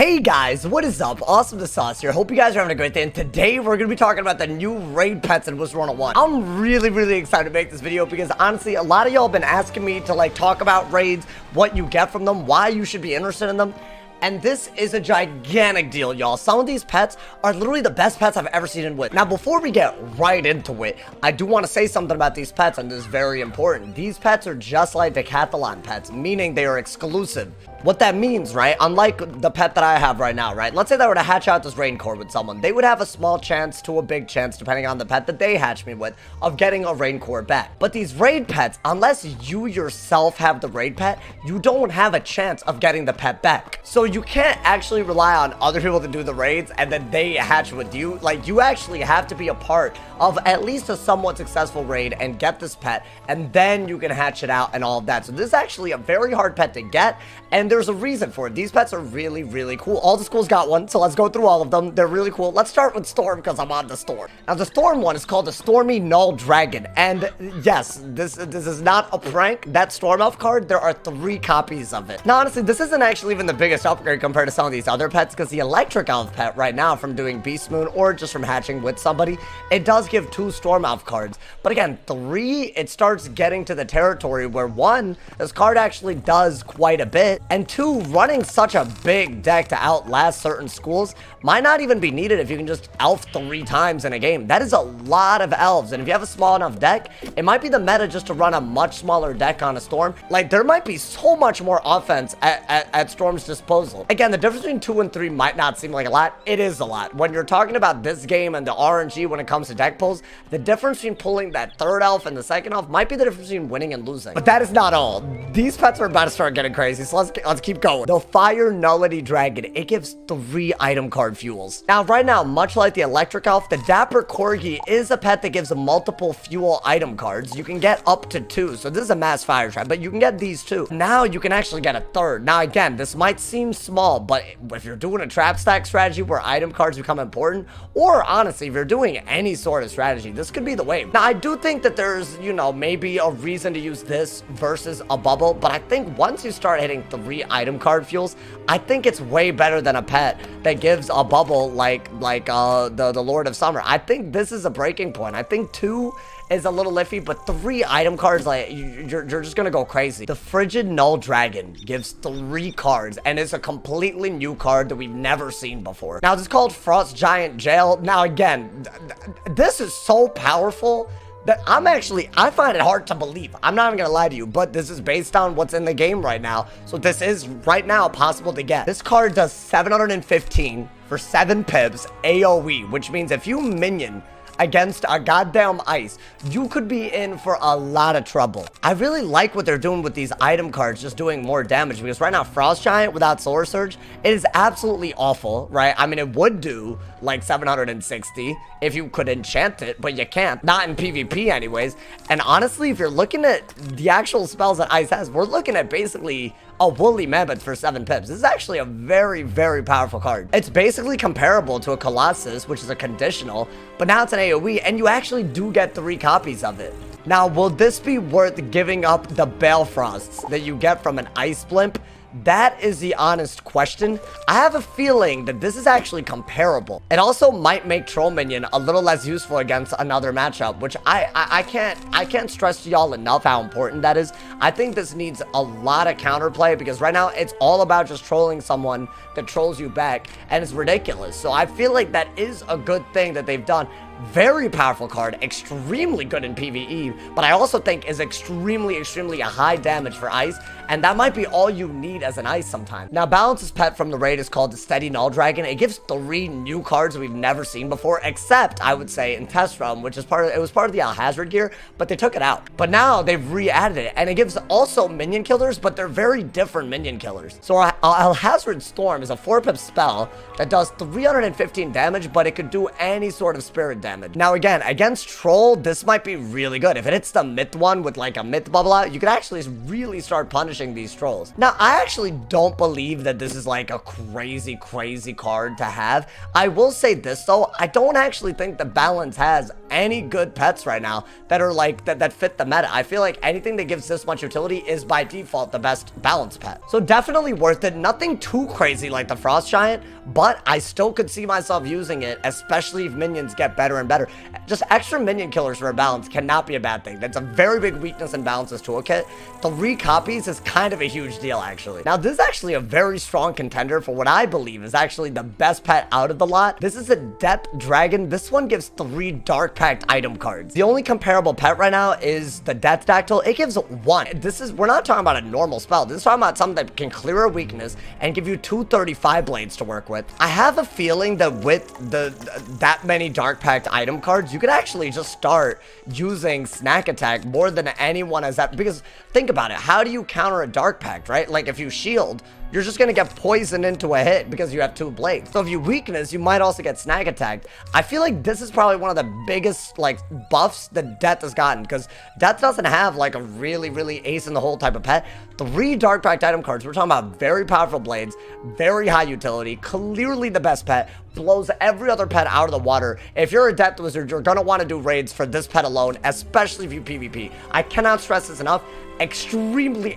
Hey guys, what is up? AwesomeTheSauce here. Hope you guys are having a great day, and today we're going to be talking about the new raid pets in Wizard101. I'm really excited to make this video because honestly, a lot of y'all have been asking me to talk about raids, what you get from them, why you should be interested in them. And this is a gigantic deal, y'all. Some of these pets are literally the best pets I've ever seen in Wiz. Now, before we get right into it, I do want to say something about these pets, and this is very important. These pets are just like Decathlon pets, meaning they are exclusive. What that means, right? Unlike the pet that I have right now, right? Let's say that I were to hatch out this raincore with someone. They would have a small chance to a big chance, depending on the pet that they hatch me with, of getting a raincore back. But these raid pets, unless you yourself have the raid pet, you don't have a chance of getting the pet back. So you can't actually rely on other people to do the raids and then they hatch with you. Like, you actually have to be a part of at least a somewhat successful raid and get this pet, and then you can hatch it out and all of that. So this is actually a very hard pet to get, and there's a reason for it. These pets are really cool. All the schools got one, so let's go through all of them. They're really cool. Let's start with Storm because I'm on the Storm. Now, the Storm one is called the Stormy Null Dragon, and yes, this is not a prank. That Storm Elf card, there are 3 copies of it. Now, honestly, this isn't actually even the biggest upgrade compared to some of these other pets, because the Electric Elf pet right now, from doing Beast Moon or just from hatching with somebody, it does give 2 Storm Elf cards. But again, 3, it starts getting to the territory where 1, this card actually does quite a bit, and 2, running such a big deck to outlast certain schools might not even be needed if you can just elf 3 times in a game. That is a lot of elves, and if you have a small enough deck, it might be the meta just to run a much smaller deck on a Storm. Like, there might be so much more offense at Storm's disposal. Again, the difference between 2 and 3 might not seem like a lot. It is a lot. When you're talking about this game and the RNG when it comes to deck pulls, the difference between pulling that 3rd elf and the 2nd elf might be the difference between winning and losing. But that is not all. These pets are about to start getting crazy, so let's keep going. The Fire Nullity Dragon, it gives 3 item card fuels. Now, right now, much like the Electric Elf, the Dapper Corgi is a pet that gives multiple fuel item cards. You can get up to 2, so this is a mass fire trap, but you can get these 2. Now, you can actually get a 3rd. Now, again, this might seem small, but if you're doing a trap stack strategy where item cards become important, or honestly, if you're doing any sort of strategy, this could be the wave. Now, I do think that there's, you know, maybe a reason to use this versus a bubble, but I think once you start hitting 3 item card fuels, I think it's way better than a pet that gives a bubble like the Lord of Summer. I think this is a breaking point. I think 2 is a little iffy, but 3 item cards, like, you're just gonna go crazy. The Frigid Null Dragon gives 3 cards, and it's a completely new card that we've never seen before. Now, this is called Frost Giant Jail. Now, again, this is so powerful that I find it hard to believe. I'm not even gonna lie to you, but this is based on what's in the game right now. So this is right now possible to get. This card does 715 for 7 pips AoE, which means if you minion against a goddamn ice, you could be in for a lot of trouble. I really like what they're doing with these item cards, just doing more damage, because right now, Frost Giant without Solar Surge, it is absolutely awful, right? I mean, it would do like 760 if you could enchant it, but you can't. Not in PvP anyways. And honestly, if you're looking at the actual spells that Ice has, we're looking at basically a Woolly Mammoth for 7 pips. This is actually a very powerful card. It's basically comparable to a Colossus, which is a conditional, but now it's an AoE, and you actually do get 3 copies of it. Now, will this be worth giving up the Balefrosts that you get from an Ice Blimp? That is the honest question. I have a feeling that this is actually comparable. It also might make Troll Minion a little less useful against another matchup, which I can't stress to y'all enough how important that is. I think this needs a lot of counterplay, because right now it's all about just trolling someone that trolls you back, and it's ridiculous. So I feel like that is a good thing that they've done. Very powerful card, extremely good in PvE, but I also think is extremely a high damage for Ice, and that might be all you need as an Ice sometimes. Now, Balance's pet from the raid is called the Steady Null Dragon. It gives 3 new cards we've never seen before, except, I would say, in Test Realm, which is it was part of the Alhazard gear, but they took it out. But now they've re-added it, and it gives also minion killers, but they're very different minion killers. So Alhazard Storm is a 4-pip spell that does 315 damage, but it could do any sort of spirit deck. damage. Now again, against Troll, this might be really good. If it hits the myth one with like a myth bubble out, you could actually really start punishing these trolls. Now, I actually don't believe that this is like a crazy card to have. I will say this though, I don't actually think the balance has any good pets right now that are like that fit the meta. I feel like anything that gives this much utility is by default the best balance pet. So definitely worth it. Nothing too crazy like the Frost Giant, but I still could see myself using it, especially if minions get better and better. Just extra minion killers for a balance cannot be a bad thing. That's a very big weakness in Balance's toolkit. 3 copies is kind of a huge deal, actually. Now, this is actually a very strong contender for what I believe is actually the best pet out of the lot. This is a Death Dragon. This one gives 3 Dark Pact item cards. The only comparable pet right now is the Death Dactyl. It gives 1. We're not talking about a normal spell. This is talking about something that can clear a weakness and give you 2 35 blades to work with. I have a feeling that with that many Dark Pact item cards, you could actually just start using Snack Attack more than anyone has that. Because think about it. How do you counter a Dark Pact, right? Like if you shield, you're just gonna get poisoned into a hit because you have 2 blades. So if you weakness, you might also get Snack Attacked. I feel like this is probably one of the biggest like buffs that Death has gotten, because Death doesn't have like a really ace in the hole type of pet. 3 Dark Pact item cards. We're talking about very powerful blades, very high utility, clearly the best pet, blows every other pet out of the water. If you're a Death Wizard, you're gonna want to do raids for this pet alone, especially if you PvP. I cannot stress this enough. Extremely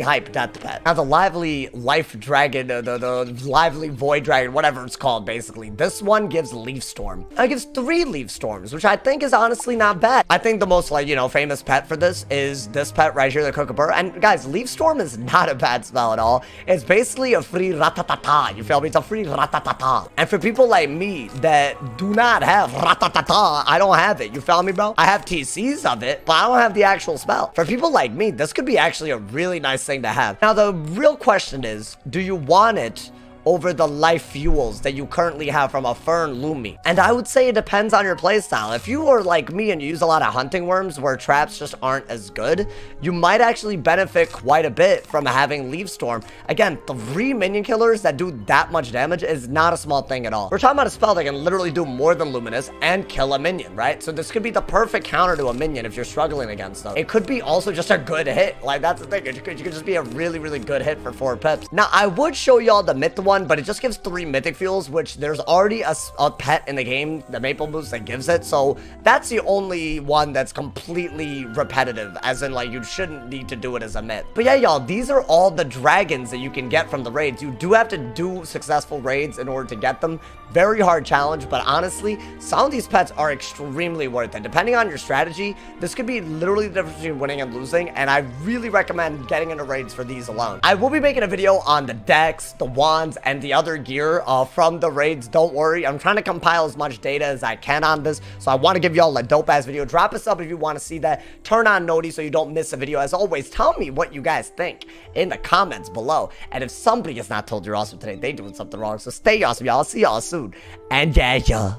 hype Death pet. Now the lively life dragon, the lively void dragon, whatever it's called, basically. This one gives Leaf Storm. It gives 3 Leaf Storms, which I think is honestly not bad. I think the most like, famous pet for this is this pet right here, the Kookaburra. And guys, Leaf Storm is not a bad spell at all. It's basically a free ratatata. You feel me? It's a free ratatata. And for people like me that do not have ratatata, I don't have it. You feel me, bro? I have TCs of it, but I don't have the actual spell. For people like me, this could be actually a really nice thing to have. Now, the real question is, do you want it over the life fuels that you currently have from a Fern Lumi? And I would say it depends on your playstyle. If you are like me and you use a lot of hunting worms where traps just aren't as good, you might actually benefit quite a bit from having Leaf Storm. Again, 3 minion killers that do that much damage is not a small thing at all. We're talking about a spell that can literally do more than Luminous and kill a minion, right? So this could be the perfect counter to a minion if you're struggling against them. It could be also just a good hit. Like, that's the thing. You could just be a really good hit for 4 pips. Now, I would show y'all the myth one, but it just gives 3 mythic fuels, which there's already a pet in the game, the Maple Boost, that gives it. So that's the only one that's completely repetitive, as in like you shouldn't need to do it as a myth. But yeah, y'all, these are all the dragons that you can get from the raids. You do have to do successful raids in order to get them. Very hard challenge, but honestly, some of these pets are extremely worth it. Depending on your strategy, this could be literally the difference between winning and losing, and I really recommend getting into raids for these alone. I will be making a video on the decks, the wands, and the other gear from the raids. Don't worry, I'm trying to compile as much data as I can on this, so I want to give y'all a dope-ass video. Drop a sub if you want to see that. Turn on Nullity so you don't miss a video. As always, tell me what you guys think in the comments below, and if somebody has not told you're awesome today, they doing something wrong. So stay awesome, y'all. I'll see y'all soon, and yeah.